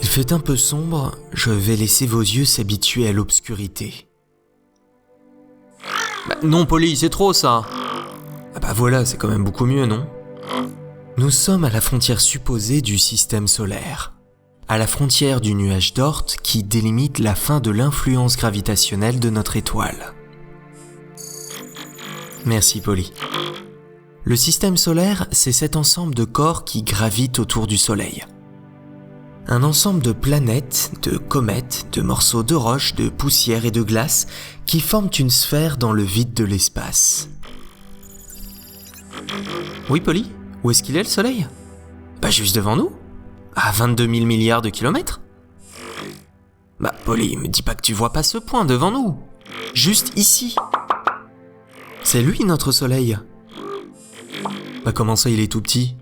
Il fait un peu sombre, je vais laisser vos yeux s'habituer à l'obscurité. Non, Polly, c'est trop ça. Ah bah voilà, c'est quand même beaucoup mieux, non? Nous sommes à la frontière supposée du système solaire, à la frontière du nuage d'Oort qui délimite la fin de l'influence gravitationnelle de notre étoile. Merci, Polly. Le système solaire, c'est cet ensemble de corps qui gravitent autour du Soleil. Un ensemble de planètes, de comètes, de morceaux de roches, de poussière et de glace qui forment une sphère dans le vide de l'espace. Oui, Polly, où est-ce qu'il est le Soleil? Bah juste devant nous, à 22 000 milliards de kilomètres. Bah Polly, me dis pas que tu vois pas ce point devant nous, juste ici. C'est lui notre Soleil. Bah comment ça il est tout petit?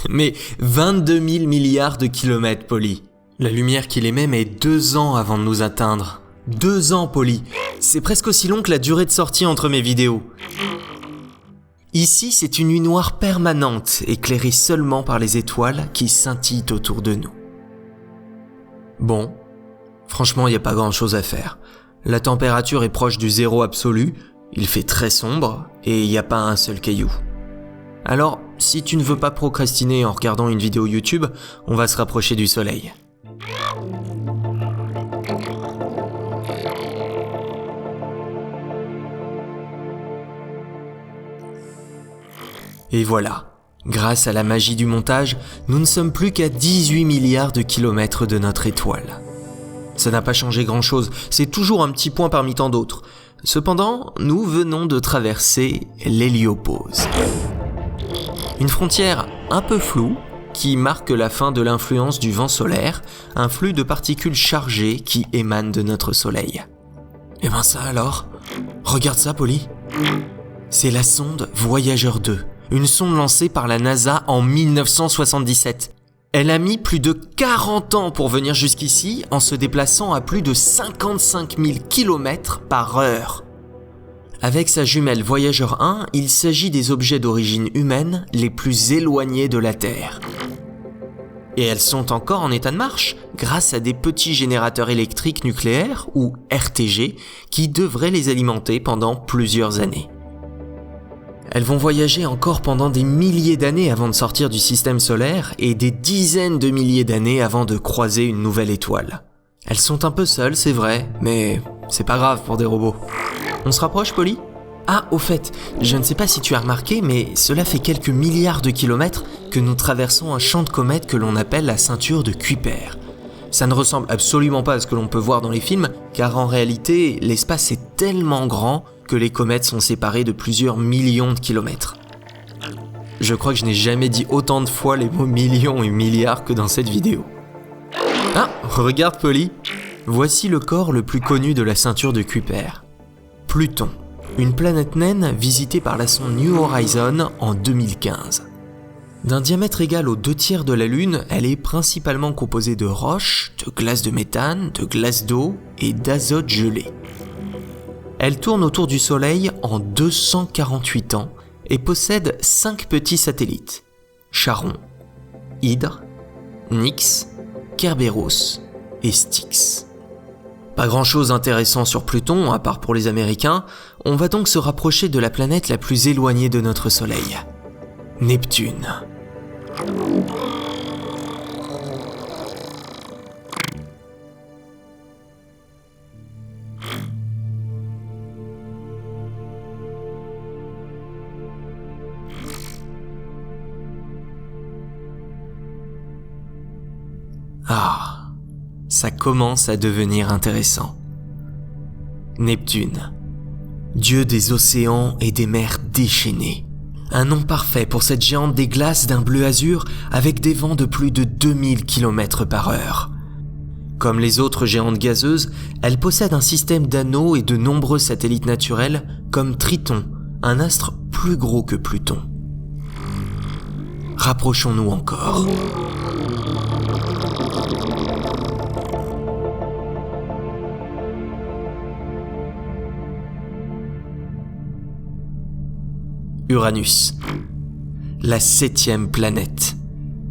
Mais 22 000 milliards de kilomètres, Polly. La lumière qu'il émet met 2 ans avant de nous atteindre. 2 ans, Polly. C'est presque aussi long que la durée de sortie entre mes vidéos. Ici, c'est une nuit noire permanente, éclairée seulement par les étoiles qui scintillent autour de nous. Bon, franchement, il n'y a pas grand-chose à faire. La température est proche du zéro absolu, il fait très sombre, et il n'y a pas un seul caillou. Alors, si tu ne veux pas procrastiner en regardant une vidéo YouTube, on va se rapprocher du Soleil. Et voilà, grâce à la magie du montage, nous ne sommes plus qu'à 18 milliards de kilomètres de notre étoile. Ça n'a pas changé grand-chose, c'est toujours un petit point parmi tant d'autres. Cependant, nous venons de traverser l'héliopause. Une frontière un peu floue qui marque la fin de l'influence du vent solaire, un flux de particules chargées qui émanent de notre Soleil. Et ben ça alors, regarde ça, Polly. C'est la sonde Voyager 2, une sonde lancée par la NASA en 1977. Elle a mis plus de 40 ans pour venir jusqu'ici en se déplaçant à plus de 55 000 km par heure. Avec sa jumelle Voyager 1, il s'agit des objets d'origine humaine les plus éloignés de la Terre. Et elles sont encore en état de marche grâce à des petits générateurs électriques nucléaires, ou RTG, qui devraient les alimenter pendant plusieurs années. Elles vont voyager encore pendant des milliers d'années avant de sortir du système solaire et des dizaines de milliers d'années avant de croiser une nouvelle étoile. Elles sont un peu seules, c'est vrai, mais c'est pas grave pour des robots. On se rapproche, Polly? Ah, au fait, je ne sais pas si tu as remarqué, mais cela fait quelques milliards de kilomètres que nous traversons un champ de comètes que l'on appelle la ceinture de Kuiper. Ça ne ressemble absolument pas à ce que l'on peut voir dans les films, car en réalité, l'espace est tellement grand que les comètes sont séparées de plusieurs millions de kilomètres. Je crois que je n'ai jamais dit autant de fois les mots millions et milliards que dans cette vidéo. Ah, regarde, Polly. Voici le corps le plus connu de la ceinture de Kuiper. Pluton, une planète naine visitée par la sonde New Horizons en 2015. D'un diamètre égal aux 2/3 de la Lune, elle est principalement composée de roches, de glace de méthane, de glace d'eau et d'azote gelé. Elle tourne autour du Soleil en 248 ans et possède 5 petits satellites: Charon, Hydre, Nix, Kerberos et Styx. Pas grand-chose d'intéressant sur Pluton, à part pour les Américains, on va donc se rapprocher de la planète la plus éloignée de notre Soleil, Neptune. Ah, ça commence à devenir intéressant. Neptune, dieu des océans et des mers déchaînées. Un nom parfait pour cette géante des glaces d'un bleu azur avec des vents de plus de 2000 km par heure. Comme les autres géantes gazeuses, elle possède un système d'anneaux et de nombreux satellites naturels comme Triton, un astre plus gros que Pluton. Rapprochons-nous encore. Uranus, la 7e planète.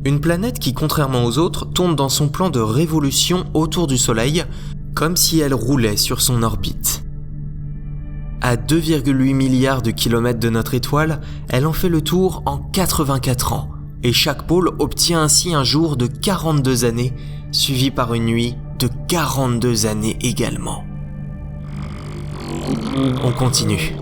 Une planète qui, contrairement aux autres, tourne dans son plan de révolution autour du Soleil, comme si elle roulait sur son orbite. À 2,8 milliards de kilomètres de notre étoile, elle en fait le tour en 84 ans, et chaque pôle obtient ainsi un jour de 42 années, suivi par une nuit de 42 années également. On continue.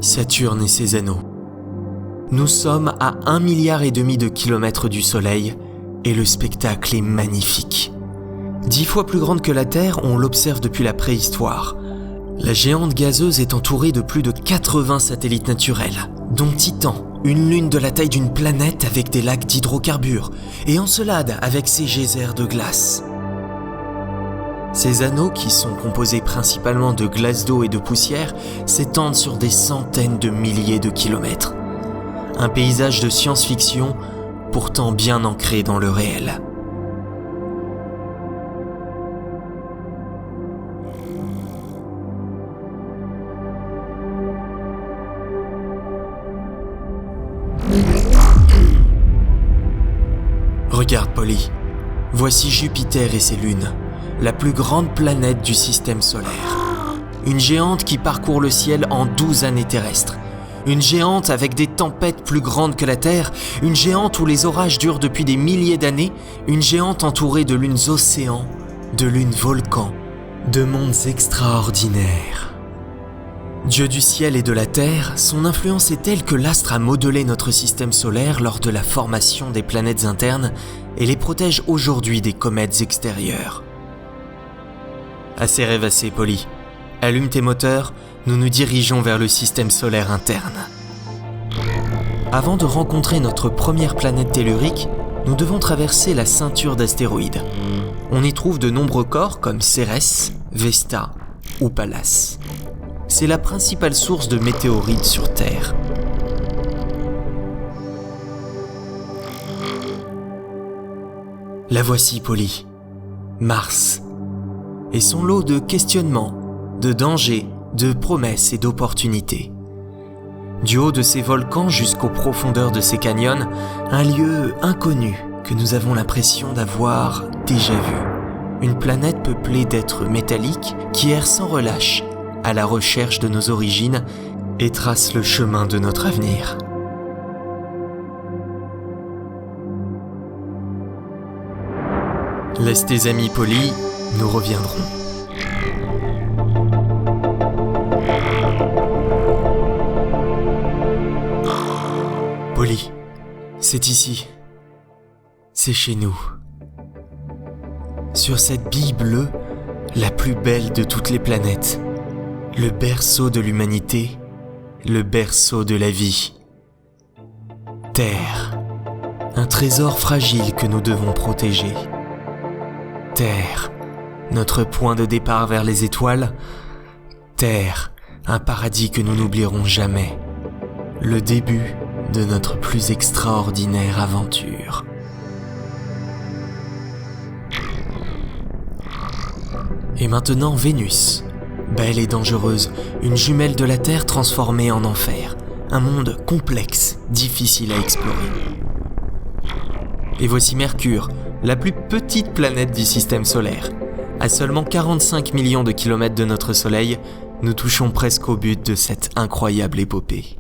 Saturne et ses anneaux. Nous sommes à 1,5 milliard de kilomètres du Soleil et le spectacle est magnifique. 10 fois plus grande que la Terre, on l'observe depuis la préhistoire. La géante gazeuse est entourée de plus de 80 satellites naturels, dont Titan, une lune de la taille d'une planète avec des lacs d'hydrocarbures, et Encelade avec ses geysers de glace. Ces anneaux, qui sont composés principalement de glace d'eau et de poussière, s'étendent sur des centaines de milliers de kilomètres. Un paysage de science-fiction, pourtant bien ancré dans le réel. Regarde, Polly. Voici Jupiter et ses lunes, la plus grande planète du système solaire. Une géante qui parcourt le ciel en 12 années terrestres. Une géante avec des tempêtes plus grandes que la Terre, une géante où les orages durent depuis des milliers d'années, une géante entourée de lunes océans, de lunes volcans, de mondes extraordinaires. Dieu du ciel et de la terre, son influence est telle que l'astre a modelé notre système solaire lors de la formation des planètes internes et les protège aujourd'hui des comètes extérieures. Assez rêvassé, Polly. Allume tes moteurs, nous nous dirigeons vers le système solaire interne. Avant de rencontrer notre première planète tellurique, nous devons traverser la ceinture d'astéroïdes. On y trouve de nombreux corps comme Cérès, Vesta ou Pallas. C'est la principale source de météorites sur Terre. La voici, Polly, Mars, et son lot de questionnements, de dangers, de promesses et d'opportunités. Du haut de ces volcans jusqu'aux profondeurs de ces canyons, un lieu inconnu que nous avons l'impression d'avoir déjà vu. Une planète peuplée d'êtres métalliques qui errent sans relâche à la recherche de nos origines et tracent le chemin de notre avenir. Laisse tes amis, Polly, nous reviendrons. Polly, c'est ici. C'est chez nous. Sur cette bille bleue, la plus belle de toutes les planètes. Le berceau de l'humanité, le berceau de la vie. Terre, un trésor fragile que nous devons protéger. Terre, notre point de départ vers les étoiles. Terre, un paradis que nous n'oublierons jamais. Le début de notre plus extraordinaire aventure. Et maintenant Vénus, belle et dangereuse, une jumelle de la Terre transformée en enfer. Un monde complexe, difficile à explorer. Et voici Mercure, la plus petite planète du système solaire. À seulement 45 millions de kilomètres de notre Soleil, nous touchons presque au but de cette incroyable épopée.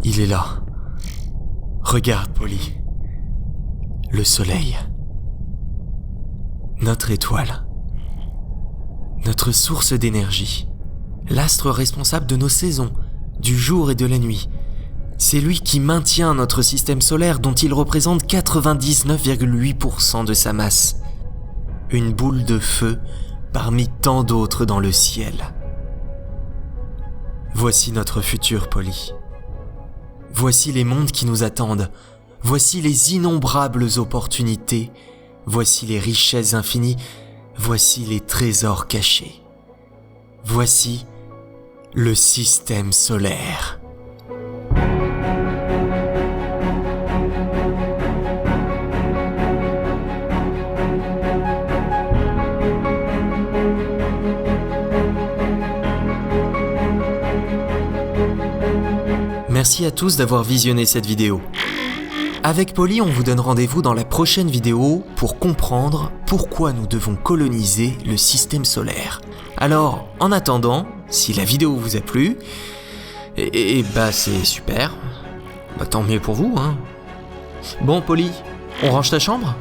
Il est là. Regarde, Polly. Le Soleil. Notre étoile. Notre source d'énergie. L'astre responsable de nos saisons, du jour et de la nuit. C'est lui qui maintient notre système solaire dont il représente 99,8% de sa masse. Une boule de feu parmi tant d'autres dans le ciel. Voici notre futur, Polly. Voici les mondes qui nous attendent. Voici les innombrables opportunités Voici les richesses infinies, voici les trésors cachés. Voici le système solaire. Merci à tous d'avoir visionné cette vidéo. Avec Polly, on vous donne rendez-vous dans la prochaine vidéo pour comprendre pourquoi nous devons coloniser le système solaire. Alors, en attendant, si la vidéo vous a plu, c'est super. Tant mieux pour vous, hein. Bon, Polly, on range ta chambre ?